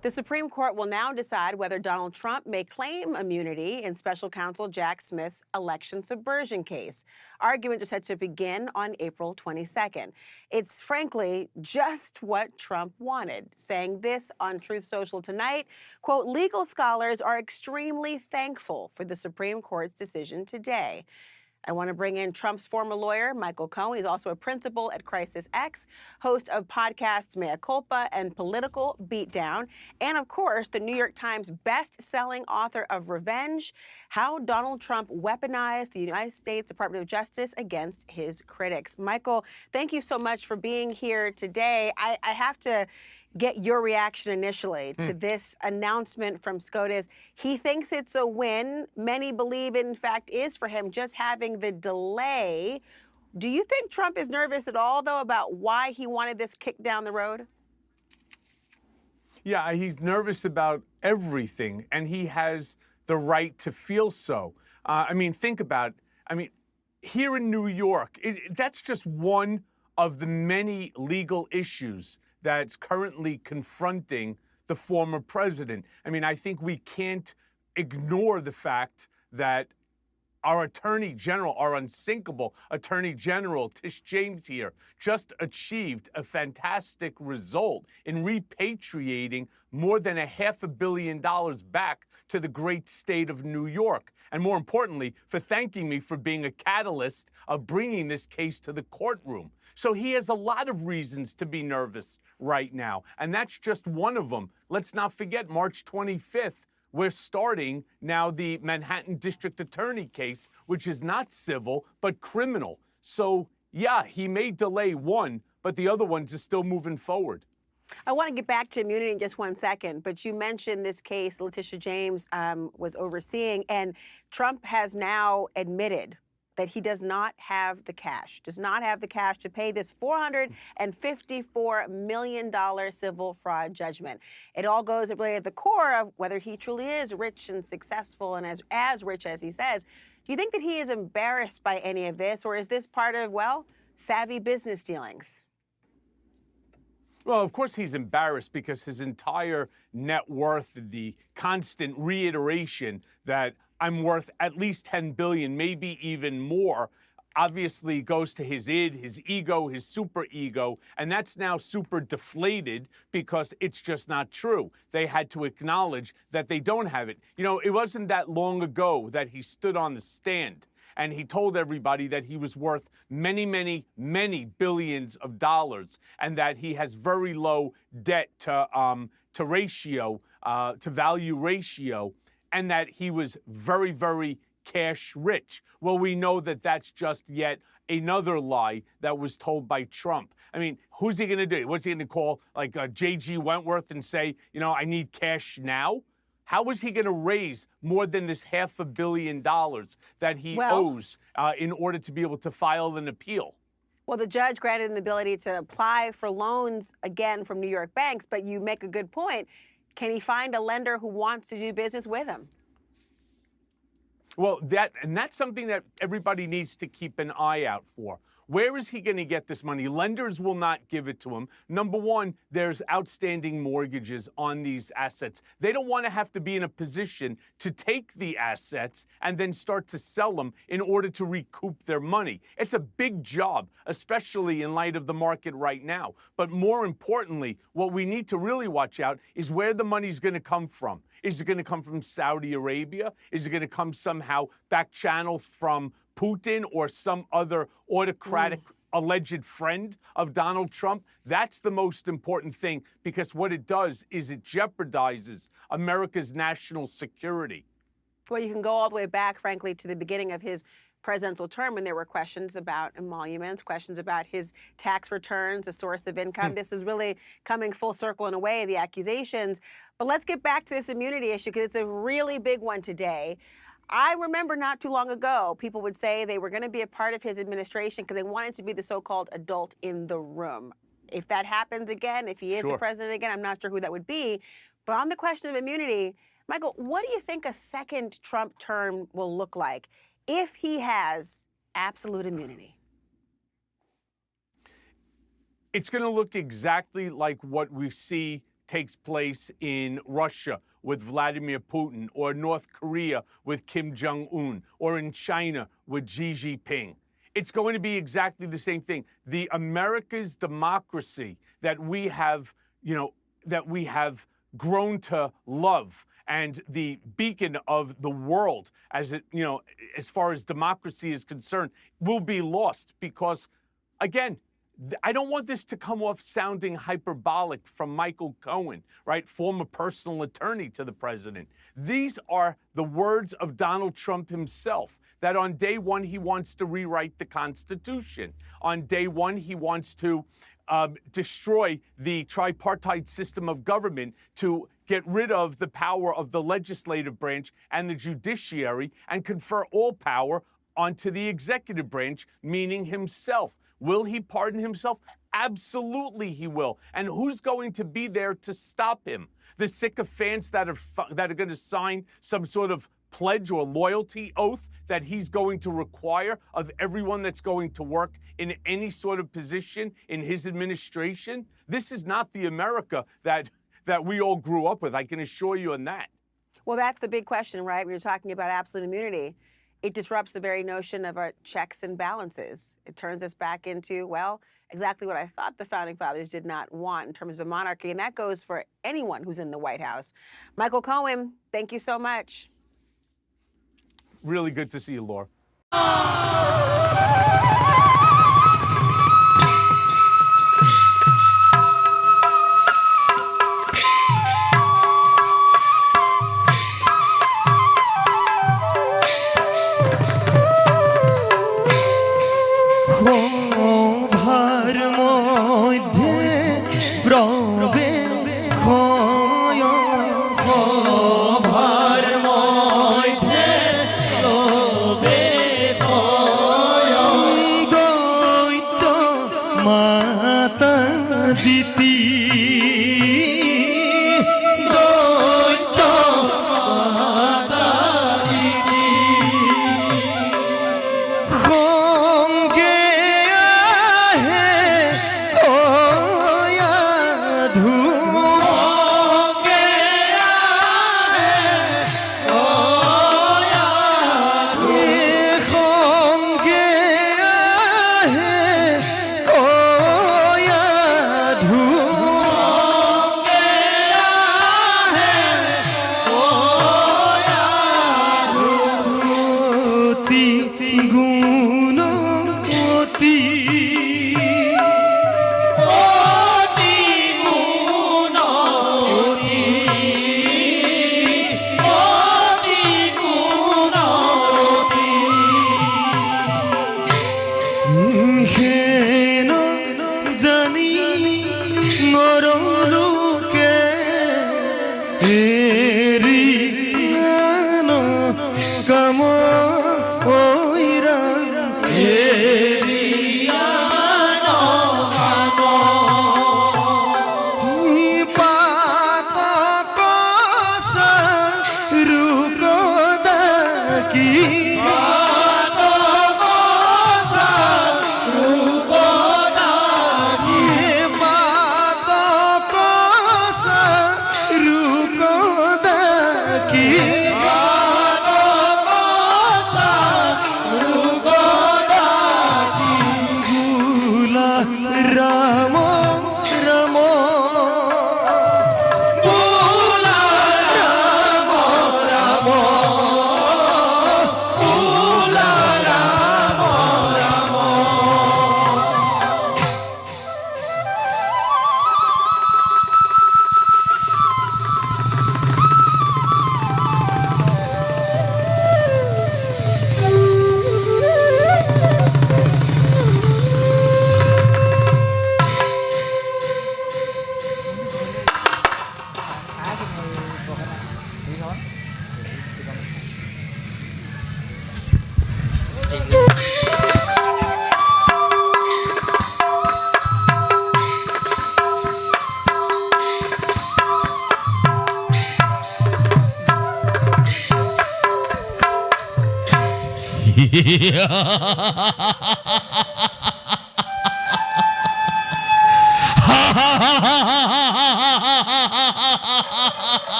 The Supreme Court will now decide whether Donald Trump may claim immunity in special counsel Jack Smith's election subversion case. Arguments are set to begin on April 22nd. It's frankly just what Trump wanted, saying this on Truth Social tonight, quote, legal scholars are extremely thankful for the Supreme Court's decision today. I want to bring in Trump's former lawyer, Michael Cohen. He's also a principal at Crisis X, host of podcasts Mea Culpa and Political Beatdown, and of course, the New York Times best-selling author of Revenge, How Donald Trump Weaponized the United States Department of Justice Against His Critics. Michael, thank you so much for being here today. I have to get your reaction initially to this announcement from SCOTUS. He thinks it's a win. Many believe it, in fact, is for him just having the delay. Do you think Trump is nervous at all, though, about why he wanted this kick down the road? Yeah, he's nervous about everything, and he has the right to feel so. Think about it. Here in New York, that's just one of the many legal issues that's currently confronting the former president. I think we can't ignore the fact that our Attorney General, our unsinkable Attorney General, Tish James here, just achieved a fantastic result in repatriating more than $500 million back to the great state of New York. And more importantly, for thanking me for being a catalyst of bringing this case to the courtroom. So he has a lot of reasons to be nervous right now, and that's just one of them. Let's not forget March 25th. We're starting now the Manhattan District Attorney case, which is not civil, but criminal. So, yeah, he may delay one, but the other ones are still moving forward. I want to get back to immunity in just 1 second, but you mentioned this case Letitia James was overseeing, and Trump has now admitted that he does not have the cash to pay this $454 million civil fraud judgment. It all goes really at the core of whether he truly is rich and successful and as rich as he says. Do you think that he is embarrassed by any of this, or is this part of, well, savvy business dealings? Well, of course he's embarrassed because his entire net worth, the constant reiteration that I'm worth at least $10 billion, maybe even more, obviously goes to his id, his ego, his super ego, and that's now super deflated because it's just not true. They had to acknowledge that they don't have it. It wasn't that long ago that he stood on the stand and he told everybody that he was worth many, many, many billions of dollars and that he has very low debt to value ratio, and that he was very, very cash rich. Well, we know that that's just yet another lie that was told by Trump. Who's he going to do? What's he going to call J.G. Wentworth and say, I need cash now? How is he going to raise more than this $500 million that he owes in order to be able to file an appeal? Well, the judge granted him the ability to apply for loans again from New York banks, but you make a good point. Can he find a lender who wants to do business with him? Well, that's something that everybody needs to keep an eye out for. Where is he going to get this money? Lenders will not give it to him. Number one, there's outstanding mortgages on these assets. They don't want to have to be in a position to take the assets and then start to sell them in order to recoup their money. It's a big job, especially in light of the market right now. But more importantly, what we need to really watch out is where the money's going to come from. Is it going to come from Saudi Arabia? Is it going to come somehow back channel from Putin or some other autocratic alleged friend of Donald Trump? That's the most important thing, because what it does is it jeopardizes America's national security. Well, you can go all the way back, frankly, to the beginning of his presidential term when there were questions about emoluments, questions about his tax returns, a source of income. This is really coming full circle in a way, the accusations. But let's get back to this immunity issue, because it's a really big one today. I remember not too long ago, people would say they were going to be a part of his administration because they wanted to be the so-called adult in the room. If that happens again, if he is the president again, I'm not sure who that would be. But on the question of immunity, Michael, what do you think a second Trump term will look like if he has absolute immunity? It's going to look exactly like what we see takes place in Russia with Vladimir Putin, or North Korea with Kim Jong-un, or in China with Xi Jinping. It's going to be exactly the same thing. The America's democracy that we have, grown to love, and the beacon of the world as as far as democracy is concerned, will be lost because, again, I don't want this to come off sounding hyperbolic from Michael Cohen, right? Former personal attorney to the president. These are the words of Donald Trump himself, that on day one, he wants to rewrite the Constitution. On day one, he wants to destroy the tripartite system of government to get rid of the power of the legislative branch and the judiciary and confer all power onto the executive branch, meaning himself. Will he pardon himself? Absolutely he will. And who's going to be there to stop him? The sycophants that are going to sign some sort of pledge or loyalty oath that he's going to require of everyone that's going to work in any sort of position in his administration? This is not the America that we all grew up with. I can assure you on that. Well, that's the big question, right? When you're talking about absolute immunity, it disrupts the very notion of our checks and balances. It turns us back into, well, exactly what I thought the Founding Fathers did not want in terms of a monarchy, and that goes for anyone who's in the White House. Michael Cohen, thank you so much. Really good to see you, Laura.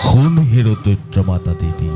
খুন হেরো দৈত্য মাতা দিদি।